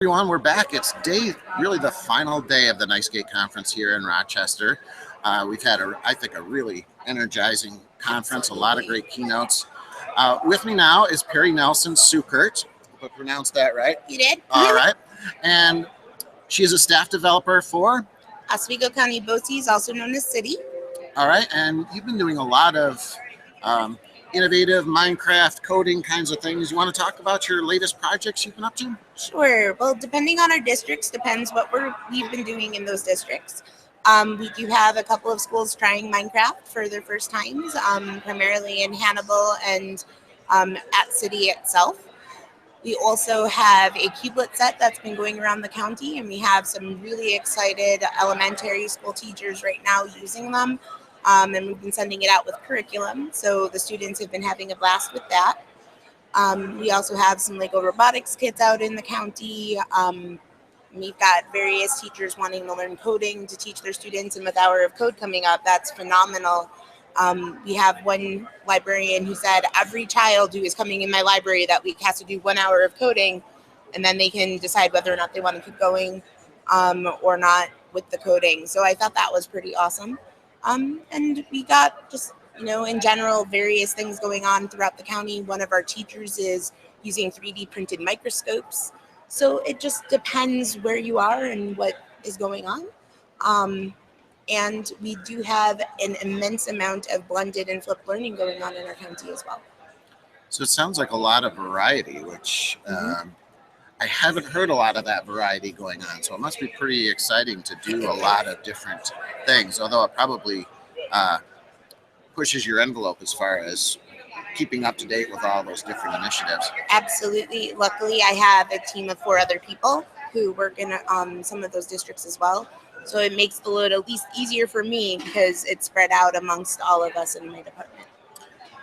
Everyone, we're back. It's really the final day of the NiceGate conference here in Rochester. We've had, I think, a really energizing conference, a lot of great keynotes. With me now is Peri Nelson-Sukert. Hope I pronounced that right. You did? All right. And she is a staff developer for Oswego County BOCES, also known as City. All right. And you've been doing a lot of innovative Minecraft coding kinds of things. You want to talk about your latest projects you've been up to? Sure. Well, depending on our districts, depends what we've been doing in those districts. We do have a couple of schools trying Minecraft for their first times, primarily in Hannibal and at City itself. We also have a Cubelet set that's been going around the county, and we have some really excited elementary school teachers right now using them. And we've been sending it out with curriculum, so the students have been having a blast with that. We also have some Lego robotics kits out in the county. We've got various teachers wanting to learn coding to teach their students, and with Hour of Code coming up, that's phenomenal. We have one librarian who said every child who is coming in my library that week has to do 1 hour of coding, and then they can decide whether or not they want to keep going or not with the coding. So I thought that was pretty awesome. And we got just, in general, various things going on throughout the county. One of our teachers is using 3D printed microscopes. So it just depends where you are and what is going on. And we do have an immense amount of blended and flipped learning going on in our county as well. So it sounds like a lot of variety, which I haven't heard a lot of that variety going on. So it must be pretty exciting to do a lot of different things, although it probably pushes your envelope as far as keeping up to date with all those different initiatives. Absolutely. Luckily, I have a team of 4 other people who work in some of those districts as well. So it makes the load at least easier for me because it's spread out amongst all of us in my department.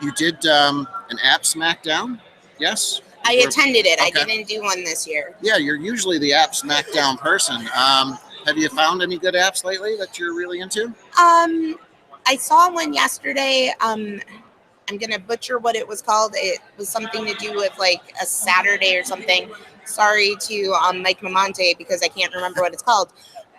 You did an app Smackdown, yes? I attended it. Okay. I didn't do one this year. Yeah, you're usually the app Smackdown person. Have you found any good apps lately that you're really into? I saw one yesterday. I'm going to butcher what it was called. It was something to do with like a Saturday or something. Sorry to Mike Mamonte because I can't remember what it's called.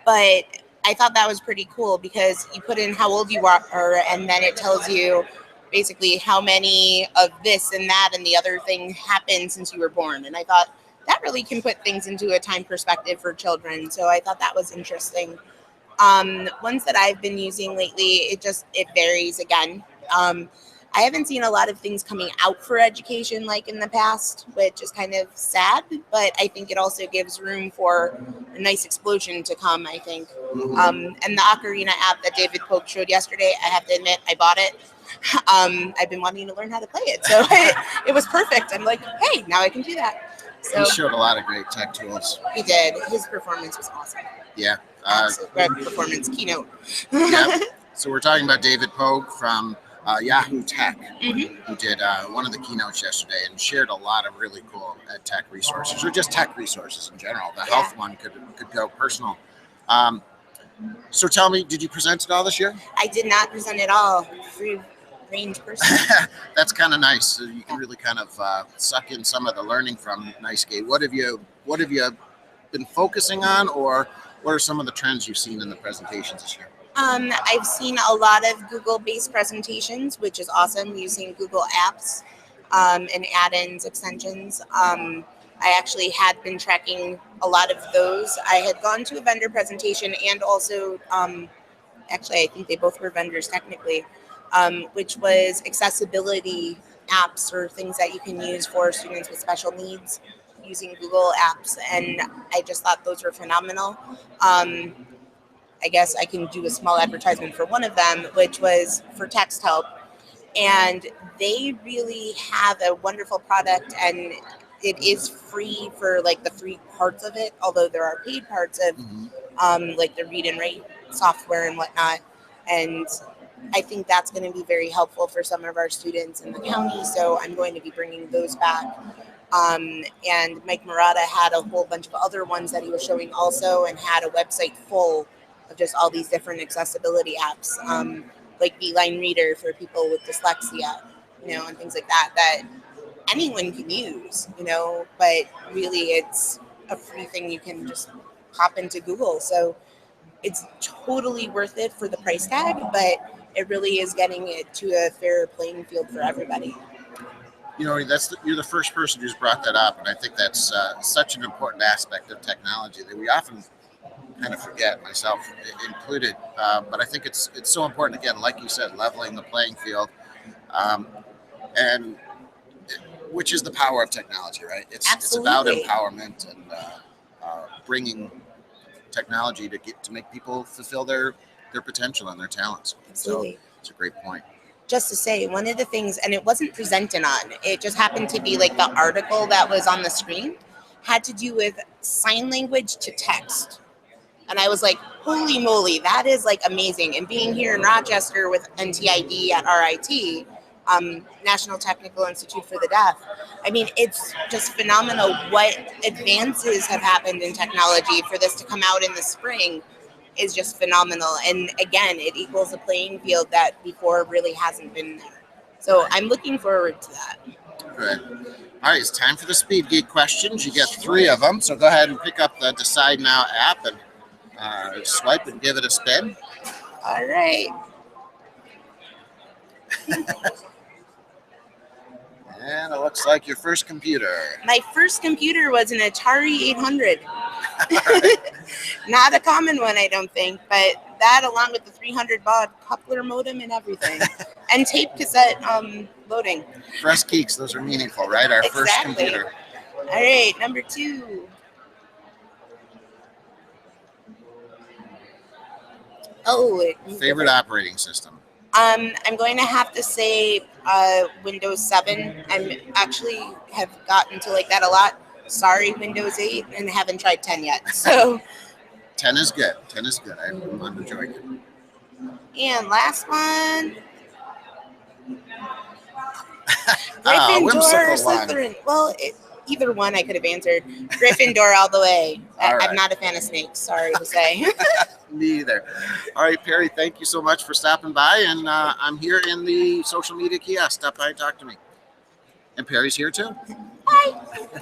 But I thought that was pretty cool because you put in how old you are and then it tells you basically how many of this and that and the other thing happened since you were born. And I thought that really can put things into a time perspective for children. So I thought that was interesting. Ones that I've been using lately, it varies again. I haven't seen a lot of things coming out for education like in the past, which is kind of sad, but I think it also gives room for a nice explosion to come, I think. And the Ocarina app that David Polk showed yesterday, I have to admit, I bought it. I've been wanting to learn how to play it, so it was perfect. I'm like, hey, now I can do that. So he showed a lot of great tech tools. He did. His performance was awesome. Yeah. Performance keynote. Yeah. So we're talking about David Pogue from Yahoo Tech, who did one of the keynotes yesterday and shared a lot of really cool Edtech resources, or just tech resources in general. The health one could go personal. So tell me, did you present it all this year? I did not present it all. Free range person. That's kind of nice. So you can really kind of suck in some of the learning from NiceGate. What have you been focusing on, or what are some of the trends you've seen in the presentations this year? I've seen a lot of Google-based presentations, which is awesome, using Google Apps and add-ins, extensions. I actually had been tracking a lot of those. I had gone to a vendor presentation and also, actually, I think they both were vendors technically, which was accessibility apps or things that you can use for students with special needs using Google Apps. And I just thought those were phenomenal. I guess I can do a small advertisement for one of them, which was for text help. And they really have a wonderful product, and it is free for like the free parts of it, although there are paid parts of like the read and write software and whatnot. And I think that's going to be very helpful for some of our students in the county. So I'm going to be bringing those back. And Mike Murata had a whole bunch of other ones that he was showing also, and had a website full of just all these different accessibility apps, like Beeline Reader for people with dyslexia, and things like that anyone can use, but really it's a free thing you can just pop into Google. So it's totally worth it for the price tag, but it really is getting it to a fair playing field for everybody. You know, you're the first person who's brought that up, and I think that's such an important aspect of technology that we often kind of forget, myself included. But I think it's so important. Again, like you said, leveling the playing field, and which is the power of technology, right? It's about empowerment and bringing technology to make people fulfill their potential and their talents. Absolutely. So it's a great point. Just to say, one of the things, and it wasn't presented on, it just happened to be like the article that was on the screen had to do with sign language to text. And I was like, holy moly, that is like amazing. And being here in Rochester with NTID at RIT, National Technical Institute for the Deaf, I mean, it's just phenomenal what advances have happened in technology. For this to come out in the spring is just phenomenal. And again, it equals a playing field that before really hasn't been there. So I'm looking forward to that. Good. All right, it's time for the Speed Geek questions. You get 3 of them, so go ahead and pick up the Decide Now app and swipe and give it a spin. All right. And it looks like your first computer. My first computer was an Atari 800. Not a common one, I don't think, but that along with the 300 baud coupler modem and everything, and tape cassette loading. For us geeks, those are meaningful, right? Our Exactly. first computer. All right, number 2. Oh, favorite operating system. I'm going to have to say Windows 7. I actually have gotten to like that a lot. Sorry, Windows 8, and haven't tried 10 yet. So 10 is good. 10 is good. I'm enjoying it. And last one. Gryffindor or Slytherin? Well, either one I could have answered. Gryffindor all the way. I'm not a fan of snakes, sorry to say. Me either. All right, Peri, thank you so much for stopping by. And I'm here in the social media kiosk. Stop by and talk to me. And Peri's here too. Bye.